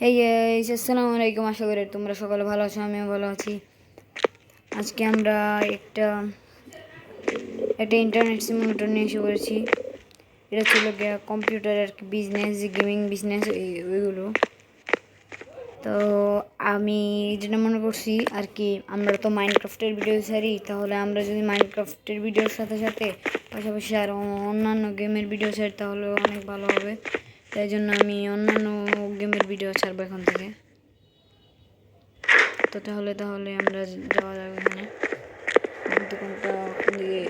Hey guys, আসসালামু আলাইকুম। আশা করি তোমরা সকলে ভালো আছো, আমিও ভালো আছি। আজকে আমরা একটা ইন্টারনেট সিমুলেটর নিয়ে এসে পড়েছি। এটা ছিল গিয়া কম্পিউটার আর কি, বিজনেস, গেমিং বিজনেস ওইগুলো। তো আমি যেটা মনে করছি আর কি, আমরা তো মাইনক্রাফটের ভিডিও ছাড়ি, তাহলে আমরা যদি মাইনক্রাফটের ভিডিওর সাথে সাথে পাশাপাশি আরও অন্যান্য গেমের ভিডিও ছাড়ি তাহলে অনেক ভালো হবে। তাই জন্য আমি অন্যান্য গেমের ভিডিও ছাড়বো এখন থেকে। তো তাহলে আমরা যাওয়া যাবে এখানে। দোকানটা দিয়ে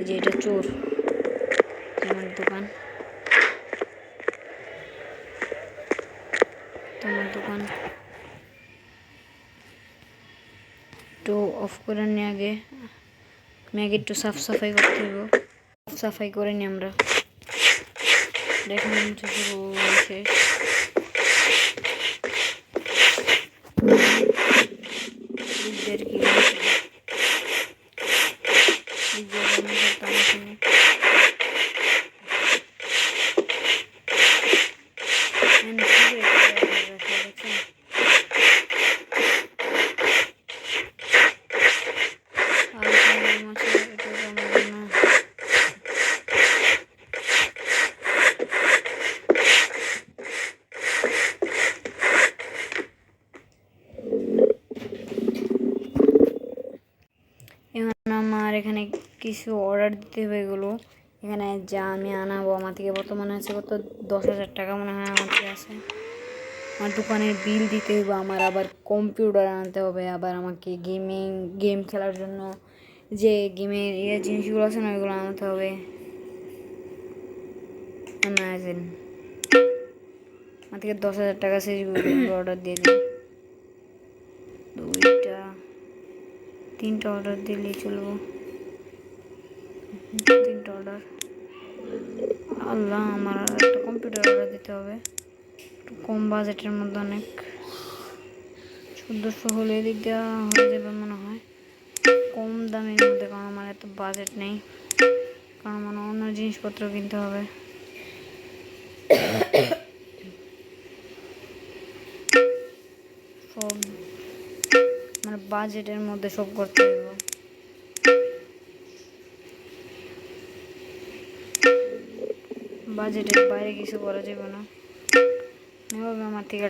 যে এটা চোর আমার দোকান, তোমার দোকান একটু অফ করে নিয়ে আগে একটু সাফ সাফাই করতে হইব। সাফাই করে নিই আমরা। দেখুন শুরু হয়েছে। এখন আমার এখানে কিছু অর্ডার দিতে হবে। এগুলো এখানে যা আমি আনাবো, আমার থেকে বর্তমানে আছে কত 10,000 টাকা মনে হয় আমার থেকে আছে। আমার দোকানের বিল দিতে হবে, আমার আবার কম্পিউটার আনতে হবে, আবার আমাকে গেম খেলার জন্য যে গেমের জিনিসগুলো আছে না ওইগুলো আনতে হবে। অ্যামাজন আমার থেকে 10,000 টাকা সেগুলো অর্ডার দিয়ে দিই। 3টা অর্ডার দিলেই চলবো। 3টা অর্ডার। আল্লাহ, আমার একটা কম্পিউটার অর্ডার দিতে হবে, একটু কম বাজেটের মধ্যে, অনেক 1400 হলে এদিক দেওয়া হয়ে যাবে মনে হয়, কম দামের মধ্যে, কারণ আমার এত বাজেট নেই, কারণ আমার অন্য জিনিসপত্র কিনতে হবে। সব মানে বাজেটের মধ্যে সব করতে হবে। বাজেটের বাইরে কিছু করা যাবে না। এভাবে আমার থেকে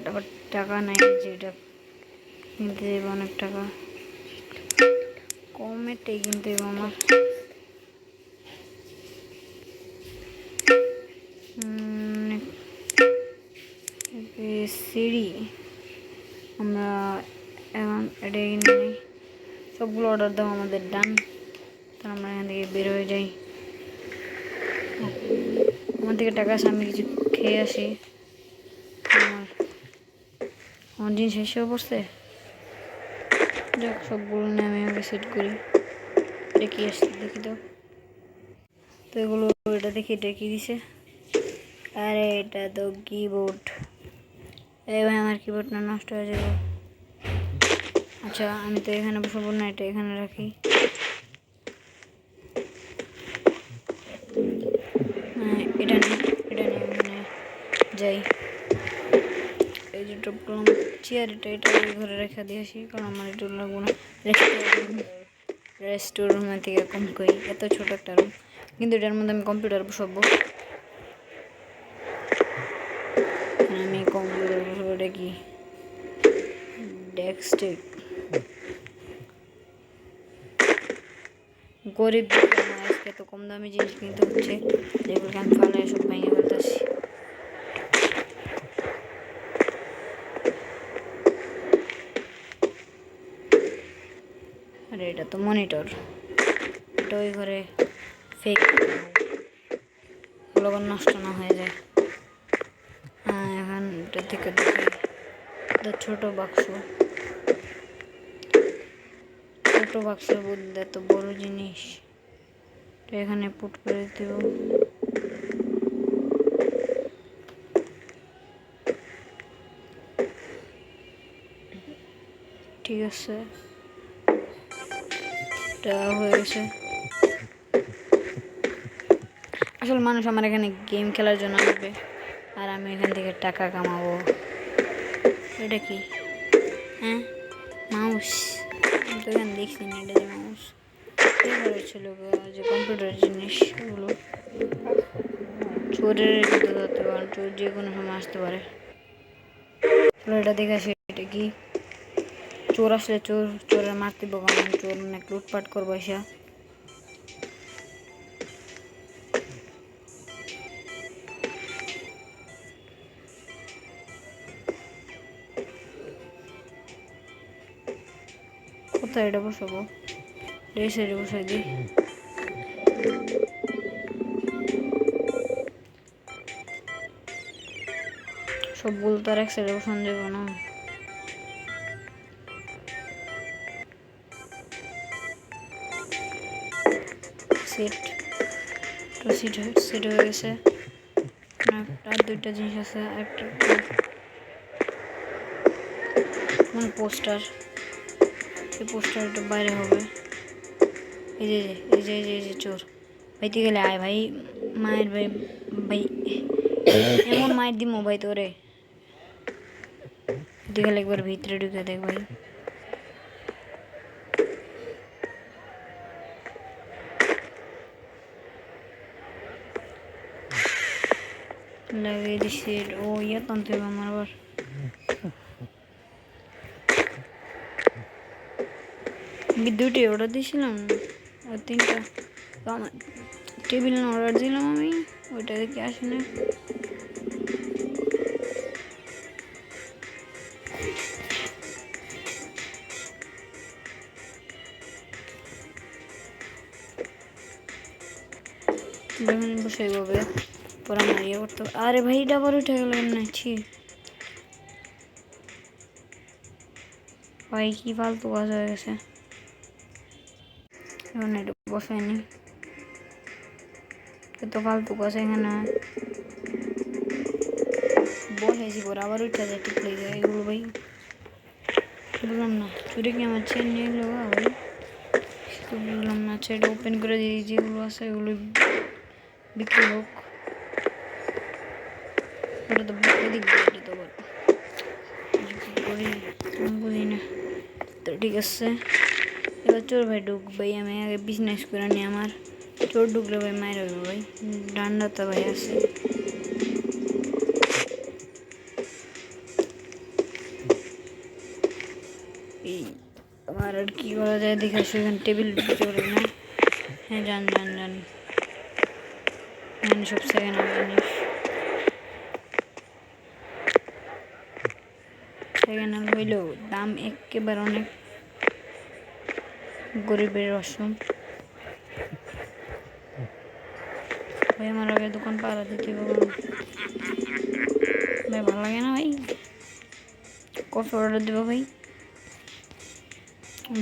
টাকা নাই যে এটা কিনতে যাবে, অনেক টাকা কমেরটাই কিনতে হবে আমার। সিঁড়ি আমরা এখন এটাই কিনে নিই। সবগুলো অর্ডার দাও আমাদের ডান। তার আমরা এখান থেকে বের হয়ে যাই। আমার থেকে টাকা আছে, আমি কিছু খেয়ে আসি। আমার জিনিস এসেও পড়ছে, যাক সবগুলো নিয়ে আমি আগে সেট করি। এটা কি আসছে দেখি তো এগুলো, এটা দেখি এটা কি দিছে। আরে এটা তো কিবোর্ড। এই ভাই, আমার কিবোর্ডটা নষ্ট হয়ে যাবে। আচ্ছা, আমি তো এখানে বসবো না, এটা এখানে রাখি। এটা নিয়ে এখানে যাই। এই যে টপগুলো চেয়ার, এটা ওই ঘরে রেখে দিয়ে আসি, কারণ আমার এটা লাগবো না। রেস্টোর রুমের থেকে কম করি, এত ছোট একটা রুম, কিন্তু এটার মধ্যে আমি কম্পিউটার বসাবো। আমি কম্পিউটার বসাবো। এটা কি ডেস্কটপ? গরিব আজকে তো কম দামি জিনিস কিনতে হচ্ছে, যেগুলোকে আমি ফালায় সব ভেঙে ফেলতেছি। আরে এটা তো মনিটর, এটা ওই ঘরে ফেক, ওগুলো নষ্ট না হয়ে যায়। হ্যাঁ, এখন এটা থেকে দেখি ছোট বাক্সের মধ্যে এত বড় জিনিস, তো এখানে পুট করে দেব। ঠিক আছে, এটা হয়ে গেছে। আসলে মানুষ আমার এখানে গেম খেলার জন্য আসবে, আর আমি এখান থেকে টাকা কামাবো। এটা কি? হ্যাঁ, মাউস। আমি তো এখানে দেখছি না এটা যে মাউস। এবার ছিল যে কম্পিউটার জিনিস ওগুলো চোরের এটাতে ধরতে পারেন, চোর যে কোনো সময় আসতে পারে। চলো এটা দেখে আসি এটা কি। চোর আসলে চোরের মারতে কারণ চোর অনেক লুটপাট করবো এসে। কোথায় এটা বসাবো? এই সাইডে বসাই দিই। সবগুলো তো আর এক সাইডে বসানো যাবে না। সেট তো সেট হয়ে গেছে। আর দুইটা জিনিস আছে, একটা মানে পোস্টার। এই পোস্টারটা বাইরে হবে। এই যে এই যে এই যে এই যে চোর ভাইতে গেলে আয় ভাই। মায়ের ভাই ভাই এমন মায়ের দিমো ভাই তোরে। গেলে একবার ভিতরে ঢুকে দেখ ভাই। লাগিয়ে দিচ্ছি। ও ইয়ে টানতে হবে আমার আবার। দুইটি অর্ডার দিয়েছিলাম আর তিনটা আমার টেবিল অর্ডার দিলাম আমি, ওইটা দেখে আসে না। বসে যাবে পরে আমার ইয়ে করতে। আরে ভাই এটা আবার উঠে গেল এমনি। ভাই কি ফালতু কাজ হয়ে গেছে। এখন এটা বসায়নি, এত ফালতু কাজ এখানে বসেছি পরে আবার উঠে যায়, ঠিক লেগে যায় এগুলো ভাই। বুঝলাম না চুরি কি আমার চেন নিয়ে গেলো ভাই, তো বুঝলাম না। এটা ওপেন করে দিয়ে যেগুলো আছে এগুলো বিক্রি হোক। ওটা তো এদিক দিয়ে, এটা তো আবার করি বুঝি না। তো ঠিক আছে এবার চোর ভাই ঢুক ভাই, আমি আগে বিজনেস করে নিই। আমার চোর ঢুকলে ভাই মায়ের হবে ভাই, ডান্ডা তো ভাই আছে। এই আমার আর কি করা যায় দেখে আসো। এখানে টেবিল চলে না। হ্যাঁ জানি এখানে সব সেকেন্ড হ্যান্ড জিনিস। সেকেন্ড হ্যান্ড হইলেও দাম একেবারে অনেক গরিবের অসম। ভাই আমার আগে দোকান পাড়া দিতে হবে ভাই, ভালো লাগে না ভাই। কফি অর্ডার দেবো ভাই,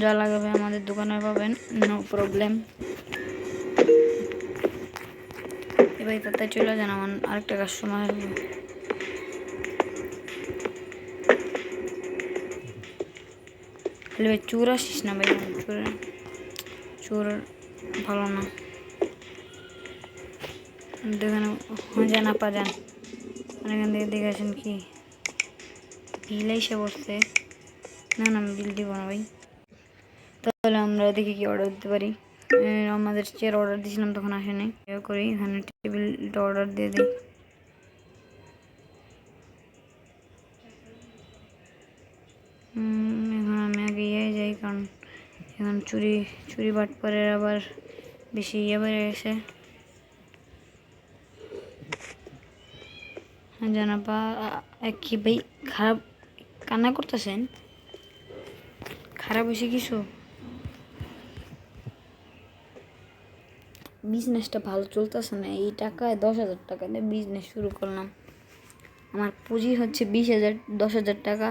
যা লাগে ভাই আমাদের দোকানে পাবেন, নো প্রবলেম। এবার তাতে চলে যান, আমার আরেকটা কাস্টমার আসবে। ভাই চোর আসিস না ভাই, চোর ভালো না। দেখেন যান আপা যান, এখান থেকে দেখে আসেন কি বিল এসে বসছে। না আমি বিল দিব না ভাই। তাহলে আমরা দেখি কি অর্ডার দিতে পারি। আমাদের চেয়ার অর্ডার দিয়েছিলাম তখন আসেনি, করি এখানে টেবিলটা অর্ডার দিয়ে দিই। এখন আমি আগে যাই, কারণ এখন চুরি বাটপারের আবার বেশি বেড়ে গেছে। জানাপা কি ভাই খারাপ কান্না করতেছেন? খারাপ হয়েছে কিছু? বিজনেসটা ভালো চলতেছে না, এই টাকায় 10,000 টাকা দিয়ে বিজনেস শুরু করলাম। আমার পুঁজি হচ্ছে 20,000, 10,000 টাকা।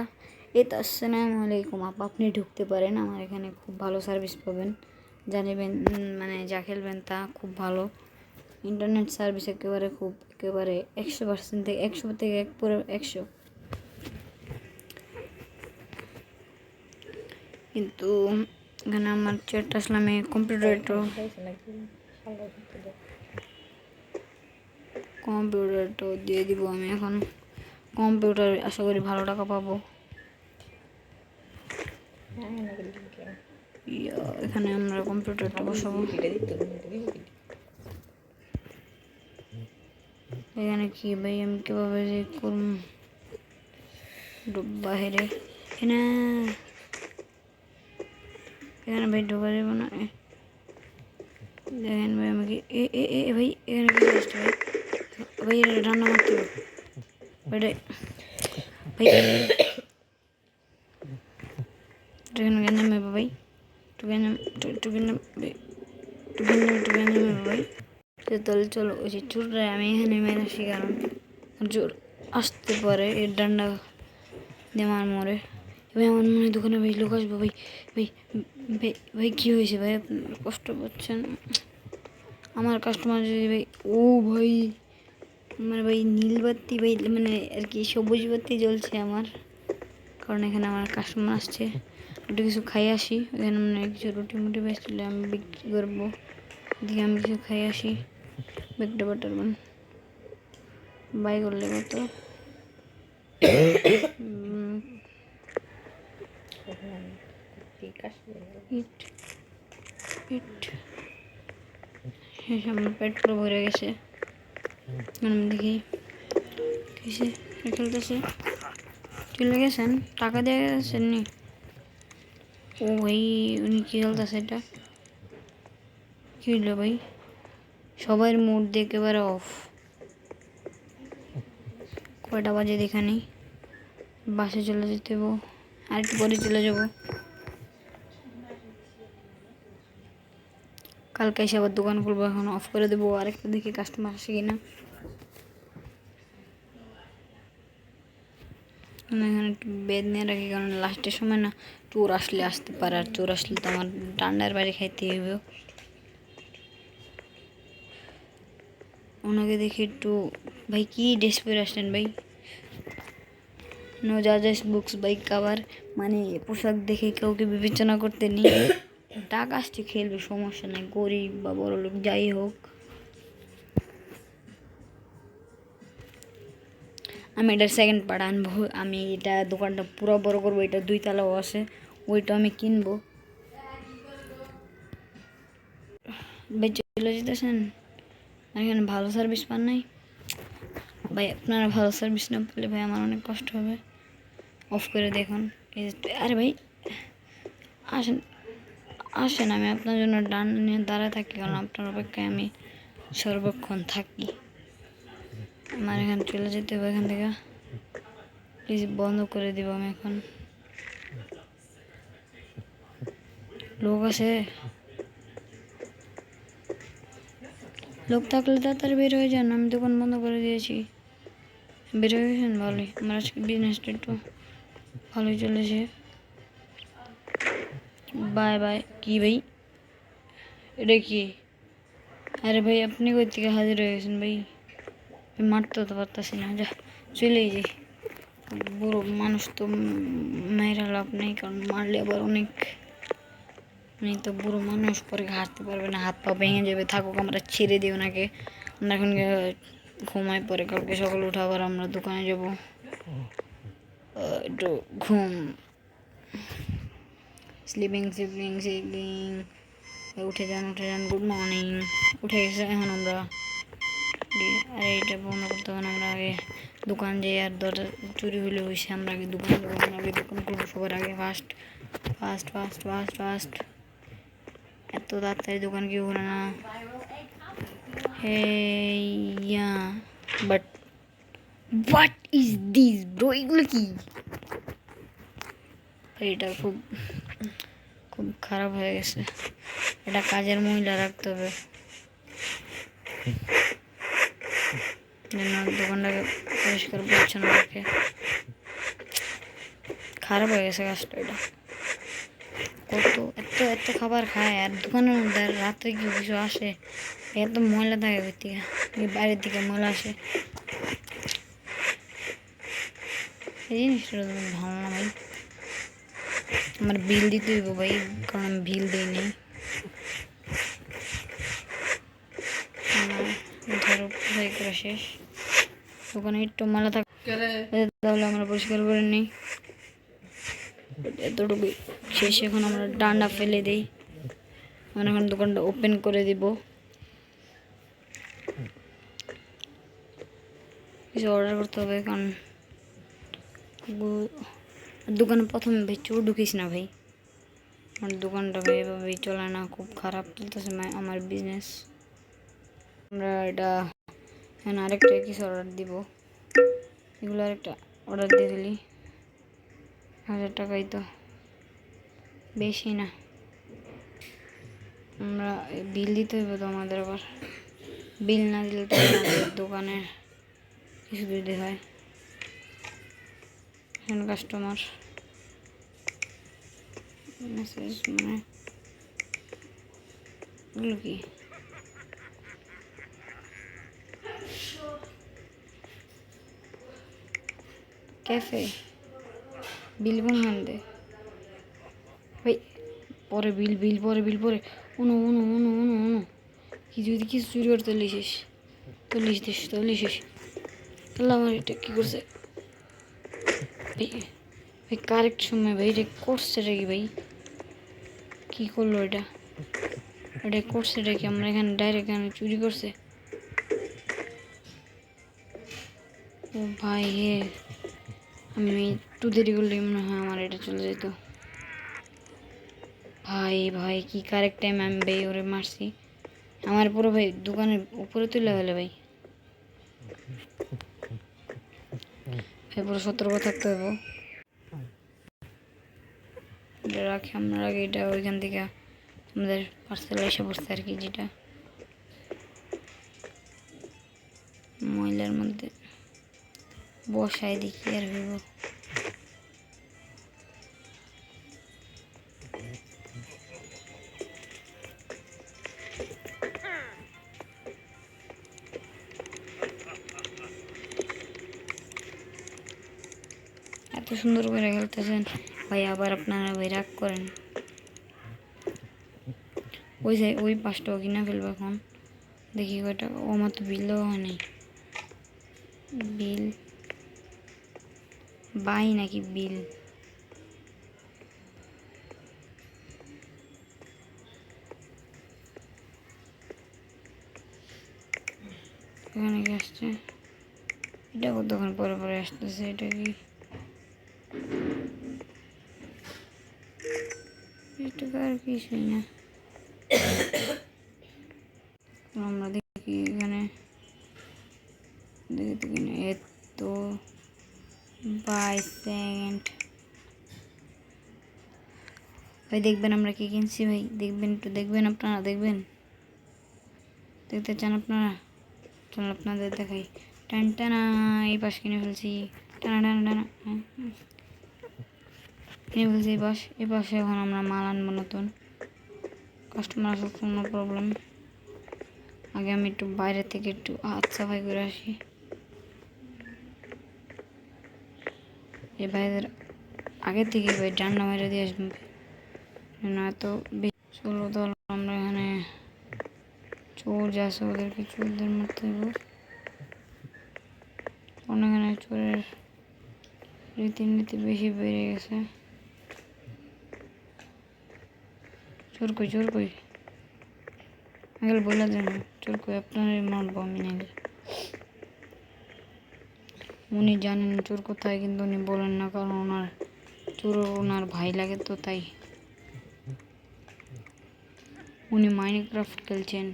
এটা আসসালামু আলাইকুম আপা, আপনি ঢুকতে পারেন, আমার এখানে খুব ভালো সার্ভিস পাবেন। জানিবেন মানে যা খেলবেন তা খুব ভালো। ইন্টারনেট সার্ভিস একেবারে 100% থেকে 100 থেকে পুরো 100। কিন্তু এখানে আমার চেয়ারটা আসলে আমি কম্পিউটারটাও দিয়ে দিব আমি এখন। কম্পিউটার আশা করি ভালো টাকা পাবো। এখানে আমরা কম্পিউটারটা বসাবো। এখানে কি ভাই আমি কীভাবে যে করুন বাহিরে এখানে ভাই ঢোকা যাবে না। দেখেন ভাই আমাকে ভাই এখানে কি আসছে ভাই? ভাই এটা রান্না করতে হবে ভাই এখানে নামে ভাই টুকে ভাই। তাহলে চলো ওই যে চোররা আমি এখানে মেরে আসি, কারণ চোর আসতে পারে এর ডান্ডা দিয়ে আমার মরে। ভাই আমার মনে হয় দোকানে ভাই লোক আসবো। ভাই ভাই ভাই ভাই কী হয়েছে ভাই? আপনার কষ্ট পাচ্ছেন? আমার কাস্টমার যদি ভাই ভাই আমার ভাই নীল বাতি ভাই মানে আর কি সবুজ বাতি জ্বলছে আমার, কারণ এখানে আমার কাস্টমার আসছে। একটু কিছু খাই আসি, এখানে মানে কিছু রুটি মুটি বেচলে আমি বিক্রি করবো, দিয়ে আমি কিছু খাই আসি। বেগটা বাটার বাই করলে কত? আমার পেট পুরো ভরে গেছে। আমি দেখি কিসে খেলতেছে, চলে গেছেন টাকা দিয়ে গেছেন নি? ভাই উনি কী খেলতেছে? এটা কী হইলো ভাই? সবার মুড দিয়ে একেবারে অফ। কয়টা বাজে দেখা নেই, বাসে চলে যেতে হবো, আর একটু পরে চলে যাব। কালকে এসে আবার দোকান খুলবো, এখন অফ করে দেবো। আরেকটা দেখি কাস্টমার আসে কিনা। এখানে একটু বেদ নিয়ে রাখি, কারণ লাস্টের সময় না চোর আসলে আসতে পারে, আর চোর আসলে তো আমার ডান্ডার বাড়ি খাইতে হবে। ওনাকে দেখি একটু, ভাই কি ড্রেস পরে আসলেন ভাই? নো জাজেস বুকস ভাই, কাবার মানে পোশাক দেখে কাউকে বিবেচনা করতে নেই। টাকা আসছে খেলবে, সমস্যা নাই, গরিব বা বড় লোক যাই হোক। আমি এটার সেকেন্ড পার্ট আনবো। আমি এটা দোকানটা পুরো বড় করবো, এটা 2 তলাও আছে, ওইটা আমি কিনবো। ভাই চলে যেতেছেন? এখানে ভালো সার্ভিস পান নাই ভাই? আপনারা ভালো সার্ভিস না পেলে ভাই আমার অনেক কষ্ট হবে। অফ করে দেখুন। আরে ভাই আসেন আসেন, আমি আপনার জন্য ডান নিয়ে দাঁড়ায় থাকি, কারণ আপনার অপেক্ষায় আমি সর্বক্ষণ থাকি। আমার এখানে চলে যেতে হবে এখান থেকে, প্লিজ বন্ধ করে দিব আমি এখন। লোক আছে? লোক থাকলে তাড়াতাড়ি বের হয়ে যান, আমি দোকান বন্ধ করে দিয়েছি। বের হয়ে গেছেন? ভালোই, আমার আজকে বিজনেসটা একটু ভালোই চলেছে। Bye bye. কি ভাই এটা কি? আরে ভাই আপনি কই থেকে হাজির হয়ে গেছেন ভাই? মারতে তো পারতেছি না, যা চলেই যাই। বুড়ো মানুষ তো মেয়েরা লাভ নেই, কারণ মারলে আবার অনেক, উনি তো বুড়ো মানুষ, পরে হাঁটতে পারবে না, হাত পা ভেঙে যাবে। থাকুক, আমরা ছেড়ে দিই ওনাকে। আমরা এখন ঘুমাই, পরে কালকে সকালে উঠে আবার আমরা দোকানে যাব। একটু ঘুম, স্লিপিং। উঠে যান গুড মর্নিং। উঠে গেছে, এখন আমরা আরে এটা বন্ধ করতে হবে না, আমরা আগে দোকান যাই। আর দরজা চুরি হলে হয়েছে, আমরা আগে দোকান যাবো, আমরা আগে দোকান করবো সবার আগে। Fast fast fast fast fast, এত তাড়াতাড়ি দোকান কেউ করে না। হেইয়া, but what is this bro? এগুলো কি? এটা খুব খুব খারাপ হয়ে গেছে, এটা কাজের মহিলা রাখতে হবে, যেন দোকানটাকে পরিষ্কার পরিচ্ছন্ন রাখে। খারাপ হয়ে গেছে কাজটা। এটা কত এত এত খাবার খায়, আর দোকানের মধ্যে রাত্রে কেউ কিছু আসে, এত ময়লা থাকে ওই থেকে, বাইরের দিকে ময়লা আসে। এই জিনিসটা ভালো না ভাই। আমার বিল দিতে হইব ভাই, কারণ আমি বিল দিই নি। ধরো পরিষ্কার করা শেষ, দোকানে একটু ময়লা থাকে, তাহলে আমরা পরিষ্কার করে নিই। এতটুকু শেষ। এখন আমরা ডান্ডা ফেলে দিই, মানে এখন দোকানটা ওপেন করে দিব। কিছু অর্ডার করতে হবে, কারণ দোকানে প্রথমে ভাই চোর ঢুকিস না ভাই, আমার দোকানটা ভাই এভাবেই চলে না, খুব খারাপ চলতেছে আমার বিজনেস। আমরা এটা এখন আরেকটা কিছু অর্ডার দিব, এগুলো আরেকটা অর্ডার দিয়ে দিলি 1000 টাকাই তো, বেশি না। আমরা বিল দিতে হইব তো আমাদের, আবার বিল না দিলে তো আমাদের দোকানের কিছু দিতে হয়। এখন কাস্টমার মেসেজ মানে এগুলো কি ক্যাফে বিল কোন দে ভাই, পরে বিল বিল পরে বিল পরে উনো উনো উনো উনো উনো কি যদি কিছু চুরি করতে লিসিস তো লিস দিস, তো লিসিস। আল্লাহ আমার এটা কী করছে ভাই, ভাই কারেক্ট সময় ভাই এটা করছে রে কি ভাই, কী করলো এটা, এটা করছে রে কি, আমরা এখানে ডাইরেক্ট এখানে চুরি করছে। ও ভাই হে, আমি একটু দেরি করলে মনে হয় আমার এটা চলে যেত। ভাই ভাই কি কারেক্ট টাইম আমি ভাই ওরে মারছি, আমার পুরো ভাই দোকানের উপরে তুলে হলে ভাই, ভাই পুরো সতর্ক থাকতে হবে। রাখি আমরা আগে এটা ওইখান থেকে আমাদের পার্সেল এসে পড়ছে আর কি, যেটা ময়লার মধ্যে বসাই দেখি আর হইব। এত সুন্দর করে খেলতেছেন ভাই, আবার আপনারা ভাই রাগ করেন। ওই পাঁচটাও কিনা ফেলবো এখন, দেখি কয়টা। ও আমার তো বিলও হয়নি, বিল বাই নাকি বিল, এখানে কি আসছে, এটা কতক্ষণ পরে পরে আসতেছে, এটা কি এটা আর কিছুই না। আমরা দেখি এখানে, দেখি তো কিনা এত 22 সেকেন্ড ভাই, দেখবেন আমরা কি কিনছি ভাই, দেখবেন একটু, দেখবেন আপনারা, দেখবেন দেখতে চান আপনারা, চল আপনাদের দেখাই। টান টানা এই পাশ কিনে ফেলছি, টানা টানা টানা কিনে ফেলছি এই পাশ। এই পাশে এখন আমরা মাল আনবো নতুন, কাস্টমার আসার কোনো প্রবলেম। আগে আমি একটু বাইরে থেকে একটু হাত সাফাই করে আসি, এই বাইরের আগে থেকে ভাই ডান্ডা মেরে দিয়ে আসবেন না তো বেশি। চলো তাহলে আমরা এখানে চোর যা আছে ওদেরকে চোরদের মারতে হবে, কারণ এখানে চোরের রীতিনীতি বেশি বেড়ে গেছে। চোর কই, চোর কই, আগে বলে দেন চোর কই, আপনারই মারবো আমি নাকি। উনি জানেন চোর কোথায়, কিন্তু উনি বলেন না, কারণ ওনার চোর ওনার ভাই লাগে তো, তাই। উনি মাইনক্রাফট খেলছেন,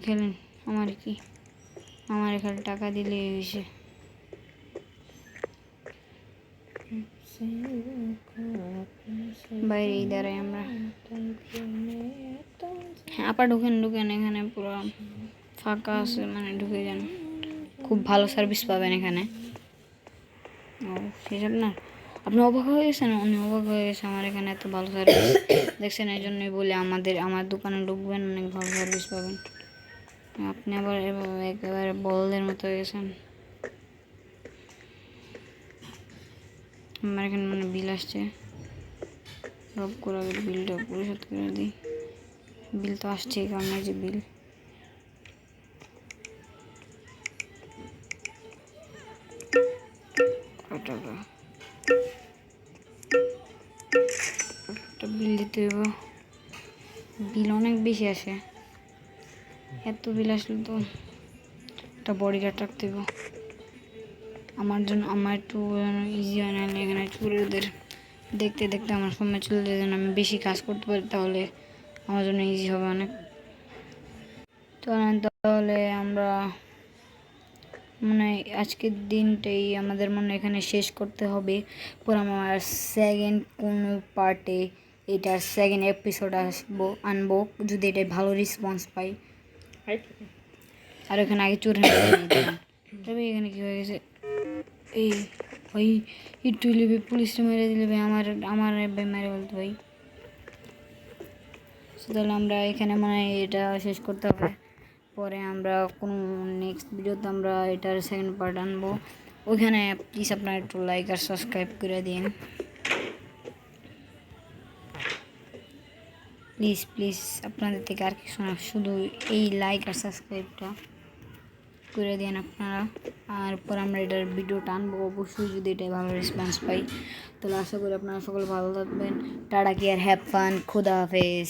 খেলেন, আমার কি, আমার এখানে টাকা দিলে হয়েছে। বাইরে দাঁড়াই আমরা, হ্যাঁ আপা ঢুকেন ঢুকেন, এখানে পুরো ফাঁকা আছে, মানে ঢুকে যান, খুব ভালো সার্ভিস পাবেন এখানে। ও সেসব না, আপনি অবাক হয়ে গেছেন, উনি অবাক হয়ে গেছে আমার এখানে এত ভালো সার্ভিস দেখছেন, এই জন্যই বলে আমার দোকানে ঢুকবেন, অনেক ভালো সার্ভিস পাবেন। আপনি আবার একেবারে বলদের মতো হয়ে গেছেন। আমার এখানে মানে বিল আসছে, রব করে বিলটা পরিশোধ করে দিই। বিল তো আসছে, কারণ এই যে বিল, টাকা বিল দিতে হইব, বিল অনেক বেশি আসে, এত বিল আসলে তো একটা বডিগার্ড রাখতে হইব আমার জন্য, আমার একটু ইজি হয় না, এখানে চুরিদের দেখতে দেখতে আমার সময় চলে যায়, যেন আমি বেশি কাজ করতে পারি, তাহলে আমার জন্য ইজি হবে অনেক। তাহলে আমরা মানে আজকের দিনটাই আমাদের মনে এখানে শেষ করতে হবে, পরে আমার সেকেন্ড কোনো পার্টে এটার সেকেন্ড এপিসোড আনবো যদি এটা ভালো রেসপন্স পাই। আর এখানে আগে চোর তবে এখানে কী হয়ে গেছে, এই ভাই একটু লিবে পুলিশটা মেরে দিলে ভাই, আমার ভাই মেরে বলতো ভাই। তাহলে আমরা এখানে মানে এটা শেষ করতে হবে, পরে আমরা কোনো নেক্সট ভিডিওতে আমরা এটার সেকেন্ড পার্ট আনবো। ওইখানে প্লিজ আপনারা একটু লাইক আর সাবস্ক্রাইব করে দিন প্লিজ প্লিজ, আপনাদের থেকে আর কিছু না, শুধু এই লাইক আর সাবস্ক্রাইবটা করে দিন আপনারা। আর পর আমরা এটার ভিডিওটা আনবো অবশ্যই, যদি এটা ভালো রেসপন্স পাই। তাহলে আশা করি আপনারা সকলে ভালো থাকবেন। টাটা কেয়ার, হ্যাভ ফান, খুদা হাফেজ।